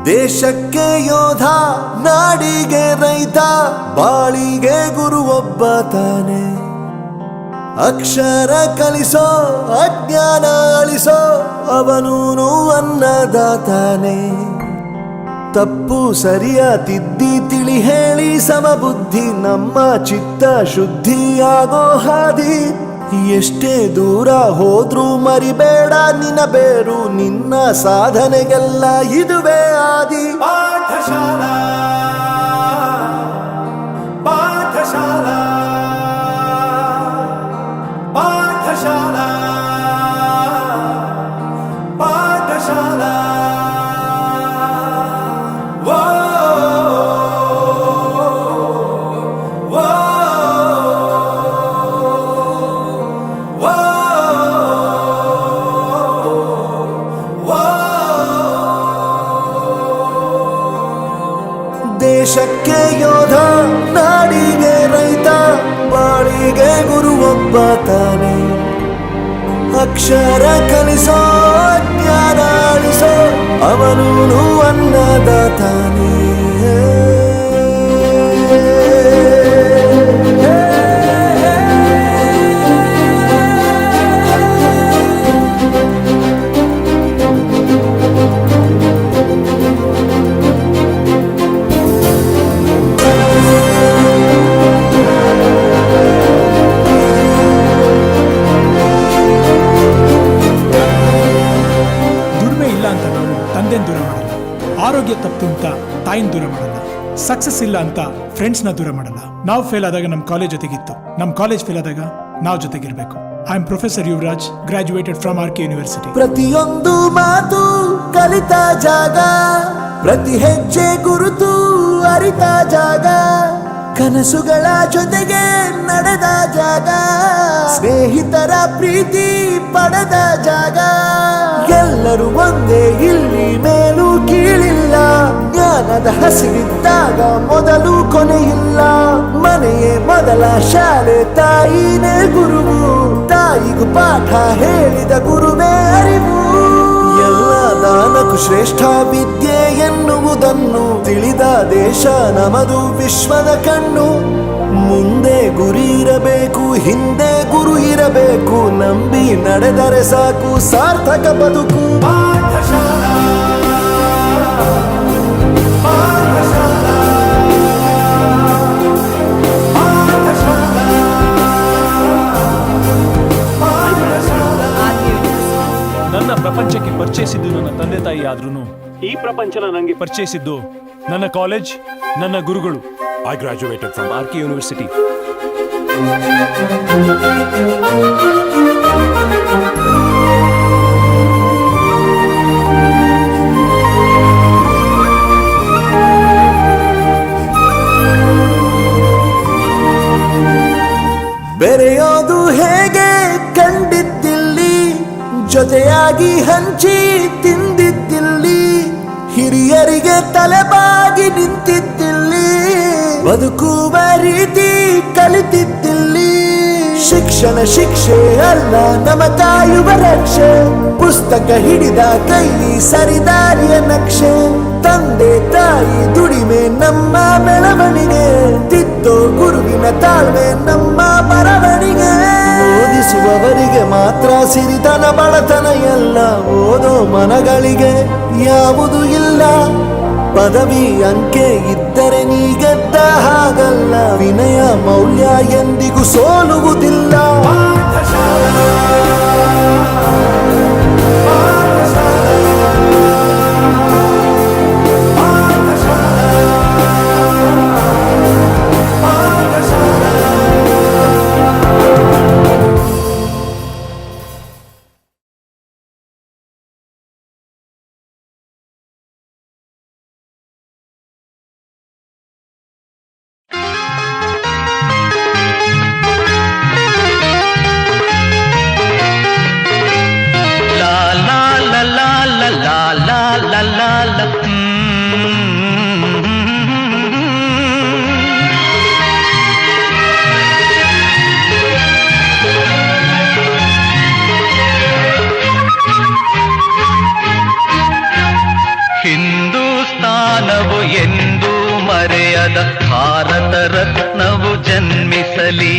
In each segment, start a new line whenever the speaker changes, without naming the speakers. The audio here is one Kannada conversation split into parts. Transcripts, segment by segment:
ದೇಶಕ್ಕೆ ಯೋಧ, ನಾಡಿಗೆ ರೈತ, ಬಾಳಿಗೆ ಗುರು ಒಬ್ಬ ತಾನೆ. ಅಕ್ಷರ ಕಲಿಸೋ, ಅಜ್ಞಾನ ಅಳಿಸೋ, ಅವನೂನು ಅನ್ನದಾತಾನೆ. ತಪ್ಪು ಸರಿಯ ತಿದ್ದಿ ತಿಳಿ ಹೇಳಿ ಸಮಬುದ್ಧಿ ನಮ್ಮ ಚಿತ್ತ ಶುದ್ಧಿಯಾಗೋ ಹಾದಿ. ಎಷ್ಟೇ ದೂರ ಹೋದ್ರೂ ಮರಿಬೇಡ ನಿನ್ನ ಬೇರು, ನಿನ್ನ ಸಾಧನೆಗೆಲ್ಲ ಇದುವೇ ಆದಿ. ಪಾಠಶಾಲಾ ಪಾಠಶಾಲಾ ಪಾಠಶಾಲಾ ಪಾಠಶಾಲಾ. ದೇಶಕ್ಕೆ ಯೋಧ, ನಾಡಿಗೆ ರೈತ, ಬಾಳಿಗೆ ಗುರು ಒಬ್ಬ ತಾನೆ. ಅಕ್ಷರ ಕಲಿಸೋ, ಜ್ಞಾನ ಅಳಿಸೋ, ಅವನೂನು ಅನ್ನದಾತಾನೆ.
ದೂರ ಮಾಡಲ್ಲ, ಆರೋಗ್ಯ ತಪ್ಪು ಅಂತ ತಾಯಿನ ದೂರ ಮಾಡಲ್ಲ, ಸಕ್ಸಸ್ ಇಲ್ಲ ಅಂತ ಫ್ರೆಂಡ್ಸ್ ನ ದೂರ ಮಾಡಲ್ಲ. ನಾವು ಫೇಲ್ ಆದಾಗ ನಮ್ಮ ಕಾಲೇಜ್ ಜೊತೆಗಿತ್ತು, ನಮ್ಮ ಕಾಲೇಜ್ ಫೇಲ್ ಆದಾಗ ನಾವು ಜೊತೆಗಿರ್ಬೇಕು. I am professor Yuvraj, graduated from R K university.
ಪ್ರತಿಯೊಂದು ಮಾತು ಕಲಿತ ಜಾಗ, ಪ್ರತಿ ಹೆಜ್ಜೆ ಗುರುತು ಅರಿತ ಜಾಗ, ಕನಸುಗಳ ಜೊತೆಗೆ ನಡೆದ ಜಾಗ, ಸ್ನೇಹಿತರ ಪ್ರೀತಿ ಪಡೆದ ಜಾಗ. ಎಲ್ಲರೂ ಒಂದೇ ಇಲ್ಲಿ, ಮೇಲೂ ಕೀಳಿಲ್ಲ, ಜ್ಞಾನದ ಹಸಿವಿದ್ದಾಗ ಮೊದಲು ಕೊನೆಯಿಲ್ಲ. ಮನೆಯೇ ಮೊದಲ ಶಾಲೆ, ತಾಯಿನೇ ಗುರುವು, ತಾಯಿಗೂ ಪಾಠ ಹೇಳಿದ ಗುರುವೇ ಅರಿವು. ಎಲ್ಲ ದಾನಕ್ಕೂ ಶ್ರೇಷ್ಠ ವಿದ್ಯೆ ಎನ್ನುವುದನ್ನು ತಿಳಿದ ದೇಶ ನಮದು, ವಿಶ್ವದ ಕಣ್ಣು. ಮುಂದೆ ಗುರಿ ಇರಬೇಕು, ಹಿಂದೆ ಗುರು ಇರಬೇಕು, ನಂಬಿ ನಡೆದರೆ ಸಾಕು ಸಾರ್ಥಕ ಬದುಕು. ಪಾಠಶಾಲಾ ಪಾಠಶಾಲಾ ಪಾಠಶಾಲಾ ಪಾಠಶಾಲಾ.
ನನ್ನ ಪ್ರಪಂಚಕ್ಕೆ ಪರಿಚಯಿಸಿದ್ದು ನನ್ನ ತಂದೆ ತಾಯಿ ಆದ್ರೂ ಈ ಪ್ರಪಂಚನ ನನಗೆ ಪರಿಚಯಿಸಿದ್ದು ನನ್ನ ಕಾಲೇಜ್, ನನ್ನ ಗುರುಗಳು.
I graduated from
RK University.
ಬೆರೆಯೋದು ಹೇಗೆ ಕಂಡಿದ್ದಿಲ್ಲಿ, ಜೊತೆಯಾಗಿ ಹಂಚಿ ತಿಂದಿದ್ದಿಲ್ಲಿ, ಹಿರಿಯರಿಗೆ ತಲೆಬಾಗಿ ನಿಂತಿದ್ದಿಲ್ಲಿ, ಬದುಕುವ ರೀತಿ ಕಲಿತಿದ್ದಿಲ್ಲಿ. ಶಿಕ್ಷಣ ಶಿಕ್ಷೆ ಅಲ್ಲ ನಮ ಕಾಯುವ ರಕ್ಷೆ, ಪುಸ್ತಕ ಹಿಡಿದ ಕೈ ಸರಿದಾರಿಯ ನಕ್ಷೆ. ತಂದೆ ತಾಯಿ ದುಡಿಮೆ ನಮ್ಮ ಬೆಳವಣಿಗೆ, ತಿದ್ದೋ ಗುರುವಿನ ತಾಳ್ಮೆ ನಮ್ಮ ಬರವಣಿಗೆ. ಓದಿಸುವವರಿಗೆ ಮಾತ್ರ ಸಿರಿತನ ಬಡತನ ಎಲ್ಲ, ಓದೋ ಮನಗಳಿಗೆ ಯಾವುದು ಇಲ್ಲ. ಪದವಿ ಅಂಕೆ ಇದ್ದರೆ ನೀ ಗೆದ್ದ ಹಾಗಲ್ಲ, ವಿನಯ ಮೌಲ್ಯ ಎಂದಿಗೂ ಸೋಲುವುದಿಲ್ಲ.
ಮರೆಯದ ಭಾರತ ರತ್ನವು ಜನ್ಮಿಸಲಿ.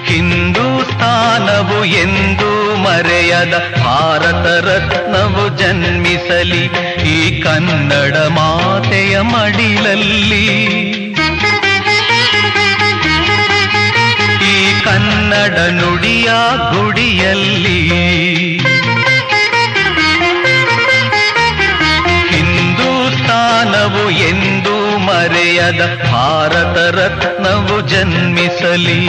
ಹಿಂದೂಸ್ಥಾನವು ಎಂದೂ ಮರೆಯದ ಭಾರತ ರತ್ನವು ಜನ್ಮಿಸಲಿ. ಈ ಕನ್ನಡ ಮಾತೆಯ ಮಡಿಲಲ್ಲಿ, ಈ ಕನ್ನಡ ನುಡಿಯ ಗುಡಿಯಲ್ಲಿ. ಹಿಂದೂಸ್ಥಾನವು ಎಂದೂ ಮರೆಯದ ಭಾರತ ರತ್ನವು ಜನ್ಮಿಸಲಿ.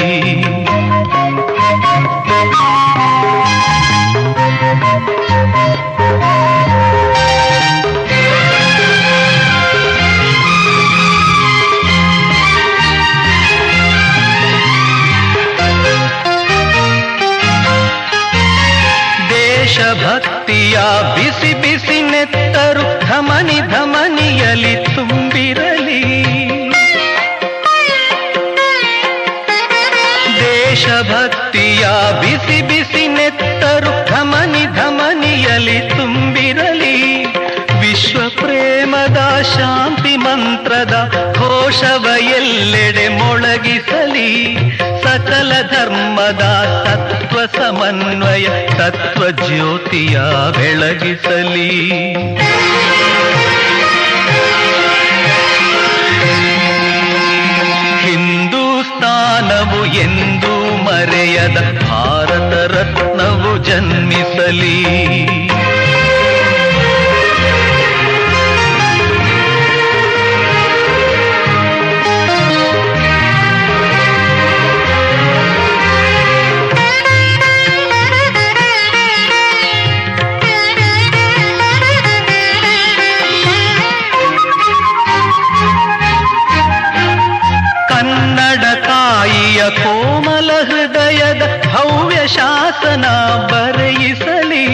ದೇಶಭಕ್ತಿಯ ಬಿಸಿ ಬಿಸಿ ನೆತ್ತರು ಧಮನಿ ಧಮನಿಯಲಿ ತುಂಬಿರಲಿ. ದೇಶಭಕ್ತಿಯ ಬಿಸಿ ಬಿಸಿ ನೆತ್ತರು ಧಮನಿ ಧಮನಿಯಲಿ ತುಂಬಿರಲಿ. ವಿಶ್ವ ಪ್ರೇಮದ ಶಾಂತಿ ಮಂತ್ರದ ಘೋಷವ ಎಲ್ಲೆಡೆ ಮೊಳಗಿಸಲಿ. ಸಕಲ ಧರ್ಮದ ತತ್ವ ಸಮನ್ವಯ ತತ್ವ ಜ್ಯೋತಿಯ ಬೆಳಗಿಸಲಿ. ಹಿಂದೂಸ್ಥಾನವು ಎಂದೂ ಮರೆಯದ ಭಾರತ ರತ್ನವು ಜನ್ಮಿಸಲಿ. ಕನ್ನಡ ತಾಯಿಯ ಕೋಮಲ ಹೃದಯದ ಭವ್ಯ ಶಾಸನ ಬರೆಯಿಸಲಿ.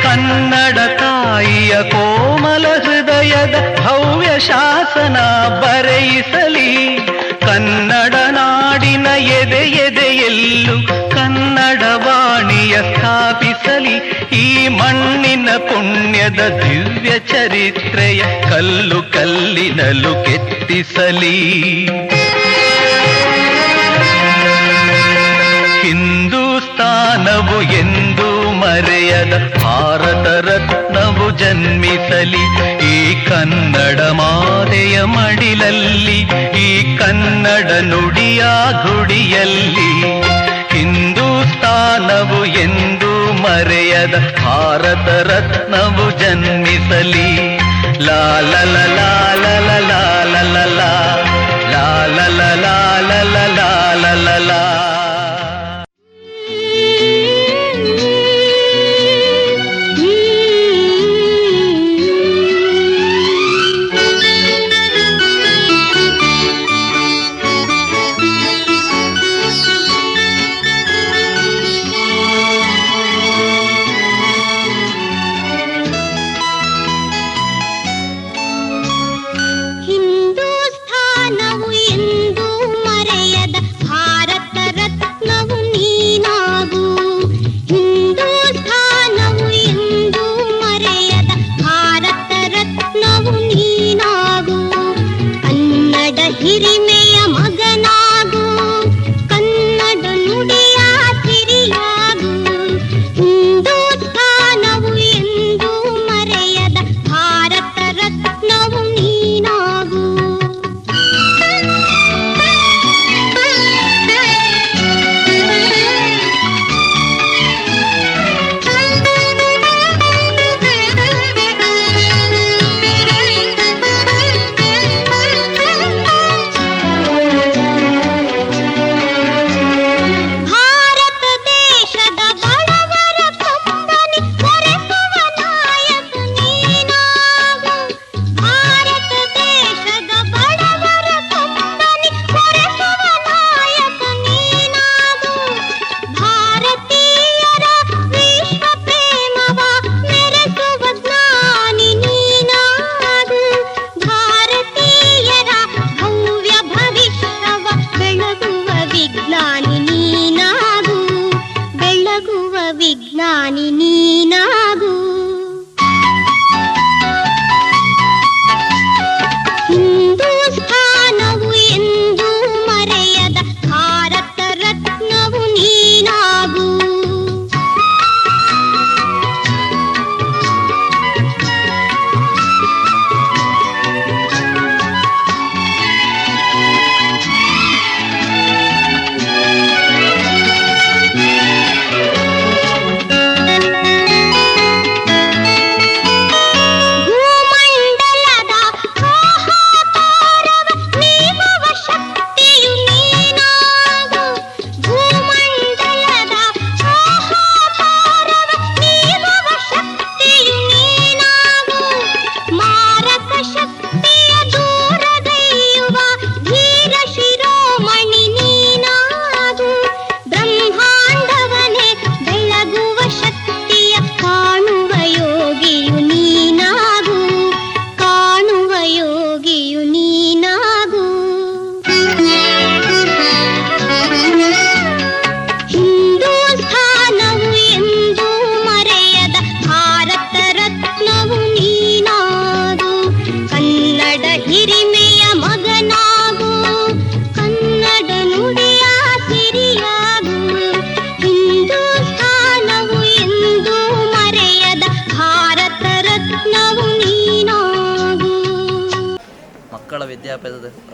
ಕನ್ನಡ ತಾಯಿಯ ಕೋಮಲ ಹೃದಯದ ಭವ್ಯ ಶಾಸನ ಬರೆಯಿಸಲಿ. ಕನ್ನಡ ನಾಡಿನ ಎದೆ ಎದೆಯಲ್ಲೂ ಕನ್ನಡ ವಾಣಿಯ ಸ್ಥಾಪಿಸಲಿ. ಈ ಮಣ್ಣಿನ ಪುಣ್ಯದ ದಿವ್ಯ ಚರಿತ್ರೆಯ ಕಲ್ಲು ಕಲ್ಲಿನಲ್ಲೂ ಕೆತ್ತಿಸಲಿ. ಹಿಂದೂಸ್ಥಾನವು ಎಂದೂ ಮರೆಯದ ಭಾರತ ರತ್ನವು ಜನ್ಮಿಸಲಿ. ಈ ಕನ್ನಡ ಮಾತೆಯ ಮಡಿಲಲ್ಲಿ, ಈ ಕನ್ನಡ ನುಡಿಯ ಗುಡಿಯಲ್ಲಿ. ಹಿಂದೂಸ್ಥಾನವು ಎಂದೂ ಮರೆಯದ ಭಾರತ ರತ್ನವು ಜನ್ಮಿಸಲಿ. ಲಾ ಲ ಲ ಲಾ ಲ ಲ ಲಾ ಲ ಲ ಲಾ ಲಾ ಲ ಲ ಲಾ ಲ ಲ ಲಾ ಲ ಲ ಲಾ.
ಹಿಂದೂಸ್ಥಾನವು ಎಂದೂ ಮರೆಯದ ಭಾರತ ರತ್ನವು ನೀನಾಗು. ಹಿಂದೂಸ್ಥಾನವು ಎಂದೂ ಮರೆಯದ ಭಾರತ ರತ್ನವು ನೀನಾಗು. ಕನ್ನಡ ಹಿರಿಮೆಯ ಮಗನಾಗು, ಕನ್ನಡ ನುಡಿಯ ಸಿರಿಯಾಗು. ಹಿಂದೂಸ್ಥಾನವು ಎಂದೂ ಮರೆಯದ ಭಾರತ ರತ್ನವು ನೀನಾಗು. ಭಾರತ ದೇಶದ ಬಡವರ ಕಂಬನಿ ಹೊರೆಸುವ ನಾಯಕ ನೀನಾಗು. ಭಾರತ ದೇಶದ ಬಡವರ ಕಂಬನಿ ಹೊರೆಸುವ ನಾಯಕ ನೀನಾಗು. ಭಾರತೀಯರ ವಿಶ್ವ ಪ್ರೇಮವ ಮೆರೆಸುವ ಜ್ಞಾನಿ ನೀನಾಗು. ಭಾರತೀಯರ ಭವ್ಯ ಭವಿಷ್ಯವ ಬೆಳಗುವ ವಿಜ್ಞಾನಿ ನೀನಾಗು. ಬೆಳಗುವ ವಿಜ್ಞಾನಿ ನೀನಾಗು.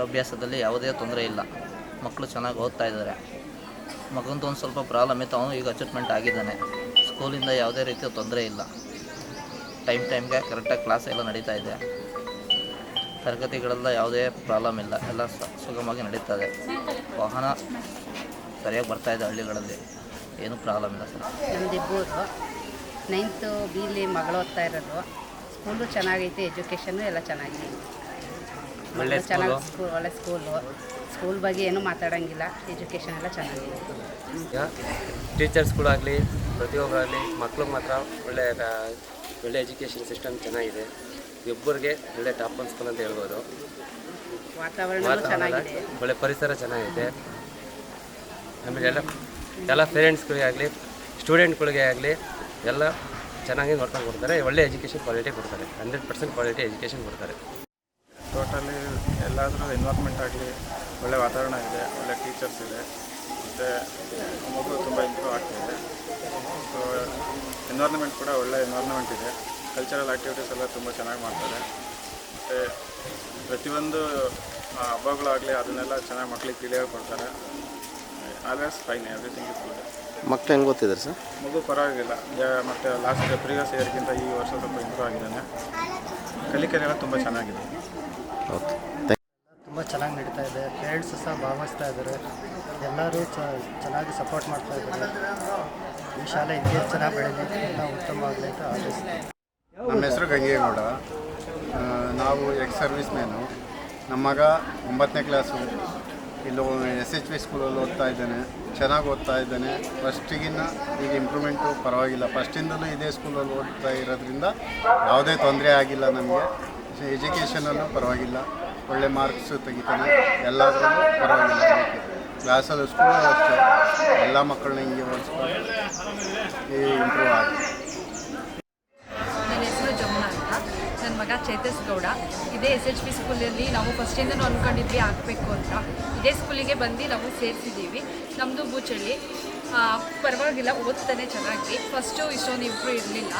ಅಭ್ಯಾಸದಲ್ಲಿ ಯಾವುದೇ ತೊಂದರೆ ಇಲ್ಲ. ಮಕ್ಕಳು ಚೆನ್ನಾಗಿ ಓದ್ತಾ ಇದ್ದಾರೆ. ಮಗಂದು ಒಂದು ಸ್ವಲ್ಪ ಪ್ರಾಬ್ಲಮ್ ಇತ್ತು, ಅವನು ಈಗ ಅಡ್ಜಸ್ಟ್ಮೆಂಟ್ ಆಗಿದ್ದಾನೆ. ಸ್ಕೂಲಿಂದ ಯಾವುದೇ ರೀತಿಯ ತೊಂದರೆ ಇಲ್ಲ. ಟೈಮ್ಗೆ ಕರೆಕ್ಟಾಗಿ ಕ್ಲಾಸ್ ಎಲ್ಲ ನಡೀತಾ ಇದೆ. ತರಗತಿಗಳೆಲ್ಲ ಯಾವುದೇ ಪ್ರಾಬ್ಲಮ್ ಇಲ್ಲ, ಎಲ್ಲ ಸುಗಮವಾಗಿ ನಡೀತಾ ಇದೆ. ವಾಹನ ಸರಿಯಾಗಿ ಬರ್ತಾ ಇದೆ, ಹಳ್ಳಿಗಳಲ್ಲಿ ಏನೂ ಪ್ರಾಬ್ಲಮ್ ಇಲ್ಲ ಸರ್.
ನಮ್ಮದು ಇಬ್ಬರು 9th ಬಿಲಿ ಮಗಳು ಓದ್ತಾ ಇರೋದು. ಸ್ಕೂಲು ಚೆನ್ನಾಗೈತೆ, ಎಜುಕೇಷನ್ನು ಎಲ್ಲ ಚೆನ್ನಾಗಿದೆ. ಚೆನ್ನಾಗಿ ಒಳ್ಳೆ ಸ್ಕೂಲ್ ಬಗ್ಗೆ ಏನೂ ಮಾತಾಡೋಂಗಿಲ್ಲ, ಎಜುಕೇಷನ್ ಎಲ್ಲ ಚೆನ್ನಾಗಿದೆ.
ಈಗ ಟೀಚರ್ಸ್ಗಳಾಗಲಿ ಪ್ರತಿಯೊಬ್ಬರಾಗಲಿ ಮಕ್ಳಿಗೆ ಮಾತ್ರ ಒಳ್ಳೆ ಎಜುಕೇಷನ್ ಸಿಸ್ಟಮ್ ಚೆನ್ನಾಗಿದೆ. ಇಬ್ಬರಿಗೆ ಒಳ್ಳೆ ಟಾಪ್ ಒನ್ ಸ್ಕೂಲ್ ಅಂತ ಹೇಳ್ಬೋದು.
ವಾತಾವರಣ ಚೆನ್ನಾಗಿದೆ,
ಒಳ್ಳೆ ಪರಿಸರ ಚೆನ್ನಾಗಿದೆ. ಆಮೇಲೆ ಎಲ್ಲ ಪೇರೆಂಟ್ಸ್ಗಳಿಗೆ ಆಗಲಿ ಸ್ಟೂಡೆಂಟ್ಗಳಿಗೆ ಆಗಲಿ ಎಲ್ಲ ಚೆನ್ನಾಗಿ ನೋಡ್ಕೊಂಡು ಕೊಡ್ತಾರೆ. ಒಳ್ಳೆ ಎಜುಕೇಷನ್ ಕ್ವಾಲಿಟಿ ಕೊಡ್ತಾರೆ, 100% ಕ್ವಾಲಿಟಿ ಎಜುಕೇಷನ್ ಕೊಡ್ತಾರೆ.
ಟೋಟಲಿ ಎಲ್ಲಾದರೂ ಎನ್ವೈರ್ಮೆಂಟ್ ಆಗಲಿ ಒಳ್ಳೆ ವಾತಾವರಣ ಇದೆ, ಒಳ್ಳೆ ಟೀಚರ್ಸ್ ಇದೆ, ಮತ್ತು ಮಗು ತುಂಬ ಇಂಪ್ರೂವ್ ಆಗ್ತಾಯಿದೆ. ಸೊ ಎನ್ವೈರ್ಮೆಂಟ್ ಕೂಡ ಒಳ್ಳೆ ಎನ್ವೈರ್ಮೆಂಟ್ ಇದೆ. ಕಲ್ಚರಲ್ ಆ್ಯಕ್ಟಿವಿಟೀಸ್ ಎಲ್ಲ ತುಂಬ ಚೆನ್ನಾಗಿ ಮಾಡ್ತಾರೆ. ಮತ್ತು ಪ್ರತಿಯೊಂದು ಹಬ್ಬಗಳಾಗಲಿ ಅದನ್ನೆಲ್ಲ ಚೆನ್ನಾಗಿ ಮಕ್ಕಳಿಗೆ ತಿಳಿಯಾಗಿ ಕೊಡ್ತಾರೆ. Always fine, everything is good.
ಮಕ್ಕಳು ಹೆಂಗೆ ಓದ್ತಿದ್ದಾರೆ ಸರ್?
ಮಗು ಪರವಾಗಿಲ್ಲ. ಮತ್ತು ಲಾಸ್ಟ್ ಪ್ರೀವಿಯಸ್ ಇಯರ್ಗಿಂತ ಈ ವರ್ಷ ಸ್ವಲ್ಪ ಇಂಪ್ರೂವ್ ಆಗಿದ್ದಾನೆ. ಕಲಿಕೆಲ್ಲ ತುಂಬ ಚೆನ್ನಾಗಿದೆ.
ಓಕೆ,
ತುಂಬ ಚೆನ್ನಾಗಿ ನಡೀತಾ ಇದೆ. ಪೇರೆಂಟ್ಸು ಸಹ ಭಾಗವಹಿಸ್ತಾ ಇದ್ದಾರೆ. ಎಲ್ಲರೂ ಚೆನ್ನಾಗಿ ಸಪೋರ್ಟ್ ಮಾಡ್ತಾ ಇದ್ದಾರೆ. ಈ ಶಾಲೆ ಇನ್ನೂ ಚೆನ್ನಾಗಿ ಬೆಳೀಲಿ, ಎಲ್ಲ ಉತ್ತಮವಾಗಲಿ ಅಂತ ಆಶಿಸ್ತೀನಿ.
ನಮ್ಮ ಹೆಸರು ಗಂಗೇಗೌಡ. ನಾವು ಸರ್ವಿಸ್ ಮ್ಯಾನು. ನಮ್ಮ ಮಗ 9ನೇ ಕ್ಲಾಸು ಇಲ್ಲೂ SHV ಸ್ಕೂಲಲ್ಲಿ ಓದ್ತಾ ಇದ್ದಾನೆ. ಚೆನ್ನಾಗಿ ಓದ್ತಾ ಇದ್ದಾನೆ. ಫಸ್ಟಿಗಿನ್ನ ಈಗ ಇಂಪ್ರೂವ್ಮೆಂಟು ಪರವಾಗಿಲ್ಲ. ಫಸ್ಟಿಂದಲೂ ಇದೇ ಸ್ಕೂಲಲ್ಲಿ ಓದ್ತಾ ಇರೋದ್ರಿಂದ ಯಾವುದೇ ತೊಂದರೆ ಆಗಿಲ್ಲ ನಮಗೆ. ಎಜುಕೇಷನಲ್ಲೂ ಪರವಾಗಿಲ್ಲ, ಒಳ್ಳೆ ಮಾರ್ಕ್ಸು ತೆಗಿತಾನೆ. ಎಲ್ಲದರಲ್ಲೂ ಪರವಾಗಿಲ್ಲ. ಕ್ಲಾಸಲ್ಲೂ ಸ್ಕೂಲಲ್ಲೂ ಅಷ್ಟೇ ಎಲ್ಲ ಮಕ್ಕಳನ್ನ ಹಿಂಗೆ ಓದಿಸ್ಕೊಂಡು ಇಂಪ್ರೂವ್ ಆಗಿದೆ.
ನನ್ನ ಹೆಸರು ಜಮುನಾ ಅಂತ. ನನ್ನ ಮಗ ಚೇತಸ್ ಗೌಡ. ಇದೇ SHV ಸ್ಕೂಲಲ್ಲಿ ನಾವು ಫಸ್ಟಿಂದನೂ ಅಂದ್ಕೊಂಡಿದ್ವಿ ಆಗಬೇಕು ಅಂತ. ಇದೇ ಸ್ಕೂಲಿಗೆ ಬಂದು ನಾವು ಸೇರಿಸಿದ್ದೀವಿ. ನಮ್ಮದು ಬೂಚಳ್ಳಿ. ಪರವಾಗಿಲ್ಲ, ಓದ್ತಾನೆ ಚೆನ್ನಾಗಿ. ಫಸ್ಟು ಇಷ್ಟೊಂದು ಇಂಪ್ರೂವ್ ಇರಲಿಲ್ಲ.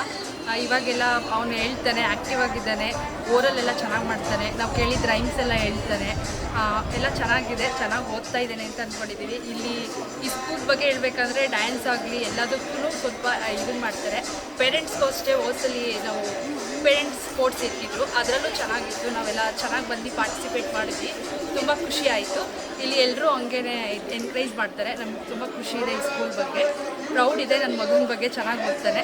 ಇವಾಗೆಲ್ಲ ಅವನು ಹೇಳ್ತಾನೆ, ಆ್ಯಕ್ಟಿವ್ ಆಗಿದ್ದಾನೆ. ಓರಲ್ಲೆಲ್ಲ ಚೆನ್ನಾಗಿ ಮಾಡ್ತಾನೆ. ನಾವು ಕೇಳಿದ ರೈಮ್ಸ್ ಎಲ್ಲ ಹೇಳ್ತಾನೆ. ಎಲ್ಲ ಚೆನ್ನಾಗಿದೆ, ಚೆನ್ನಾಗಿ ಓದ್ತಾ ಇದ್ದಾನೆ ಅಂತ ಅಂದ್ಕೊಂಡಿದ್ದೀವಿ. ಇಲ್ಲಿ ಈ ಸ್ಕೂಲ್ ಬಗ್ಗೆ ಹೇಳ್ಬೇಕಂದ್ರೆ ಡ್ಯಾನ್ಸ್ ಆಗಲಿ ಎಲ್ಲದಕ್ಕೂ ಸ್ವಲ್ಪ ಇದನ್ನು ಮಾಡ್ತಾರೆ. ಪೇರೆಂಟ್ಸ್ಗೂ ಅಷ್ಟೇ ಹೋದ್ಸಲಿ ನಾವು ಪೇರೆಂಟ್ಸ್ ಸ್ಪೋರ್ಟ್ಸ್ ಇರ್ತಿದ್ರು, ಅದರಲ್ಲೂ ಚೆನ್ನಾಗಿತ್ತು. ನಾವೆಲ್ಲ ಚೆನ್ನಾಗಿ ಬಂದು ಪಾರ್ಟಿಸಿಪೇಟ್ ಮಾಡಿದ್ವಿ. ತುಂಬ ಖುಷಿ ಆಯಿತು. ಇಲ್ಲಿ ಎಲ್ಲರೂ ಹಂಗೇ ಎನ್ಕರೇಜ್ ಮಾಡ್ತಾರೆ. ನಮ್ಗೆ ತುಂಬ ಖುಷಿ ಇದೆ ಈ ಸ್ಕೂಲ್ ಬಗ್ಗೆ. ಪ್ರೌಡ್ ಇದೆ, ನನ್ನ ಮಗನ ಬಗ್ಗೆ ಚೆನ್ನಾಗಿ ಓದ್ತಾನೆ.